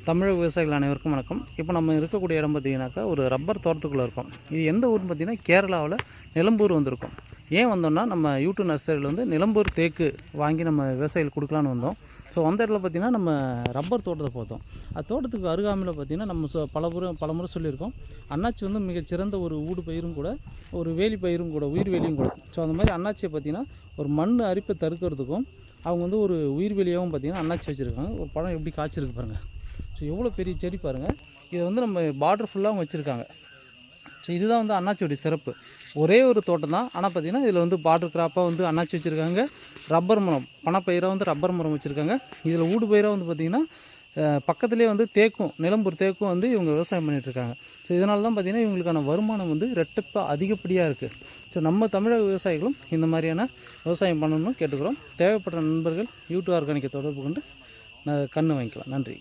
தமிழக விவசாயிகள் அனைவருக்கும் வணக்கம். இப்போ நம்ம இருக்கக்கூடிய இடம் பார்த்திங்கனாக்கா ஒரு ரப்பர் தோட்டத்துக்குள்ளே இருக்கோம். இது எந்த ஊர்னு பார்த்திங்கன்னா கேரளாவில் நிலம்பூர் வந்திருக்கோம். ஏன் வந்தோம்னா நம்ம யூடியூப் நர்சரியில் வந்து நிலம்பூர் தேக்கு வாங்கி நம்ம விவசாயிகள் கொடுக்கலான்னு வந்தோம். ஸோ வந்த இடத்துல பார்த்திங்கன்னா நம்ம ரப்பர் தோட்டத்தை பார்த்தோம். அது தோட்டத்துக்கு அருகாமையில் பார்த்திங்கன்னா நம்ம பலமுறை சொல்லியிருக்கோம், அண்ணாச்சி வந்து மிகச்சிறந்த ஒரு ஊடு பயிரும் கூட, ஒரு வேலி பயிரும் கூட, உயிர் வேலியும் கூட. ஸோ அந்த மாதிரி அண்ணாச்சியை பார்த்திங்கன்னா ஒரு மண் அரிப்பை தடுக்கிறதுக்கும் அவங்க வந்து ஒரு உயிர் வேலியாகவும் பார்த்திங்கன்னா அண்ணாச்சி வச்சுருக்காங்க. ஒரு பழம் எப்படி காய்ச்சிருக்கு பாருங்கள். ஸோ எவ்வளோ பெரிய செடி பாருங்கள். இதை வந்து நம்ம பார்டர் ஃபுல்லாக அவங்க வச்சுருக்காங்க. ஸோ இதுதான் வந்து அண்ணாச்சியோடைய சிறப்பு. ஒரே ஒரு தோட்டம் தான், ஆனால் பார்த்திங்கன்னா இதில் வந்து பார்டர் கிராப்பாக வந்து அண்ணாச்சி வச்சுருக்காங்க. ரப்பர் மரம், பணப்பயிராக வந்து ரப்பர் மரம் வச்சுருக்காங்க. இதில் ஊடு பயிராக வந்து பார்த்திங்கன்னா பக்கத்துலேயே வந்து தேக்கும், நிலம்பூர் தேக்கும் வந்து இவங்க விவசாயம் பண்ணிகிட்ருக்காங்க. ஸோ இதனால தான் பார்த்திங்கன்னா இவங்களுக்கான வருமானம் வந்து ரெட்டிப்பாக அதிகப்படியாக இருக்குது. ஸோ நம்ம தமிழக விவசாயிகளும் இந்த மாதிரியான விவசாயம் பண்ணணும்னு கேட்டுக்கிறோம். தேவைப்படுற நண்பர்கள் யூடியூப் ஆர்கானிக்கை தொடர்பு கொண்டு கன்று வாங்கிக்கலாம். நன்றி.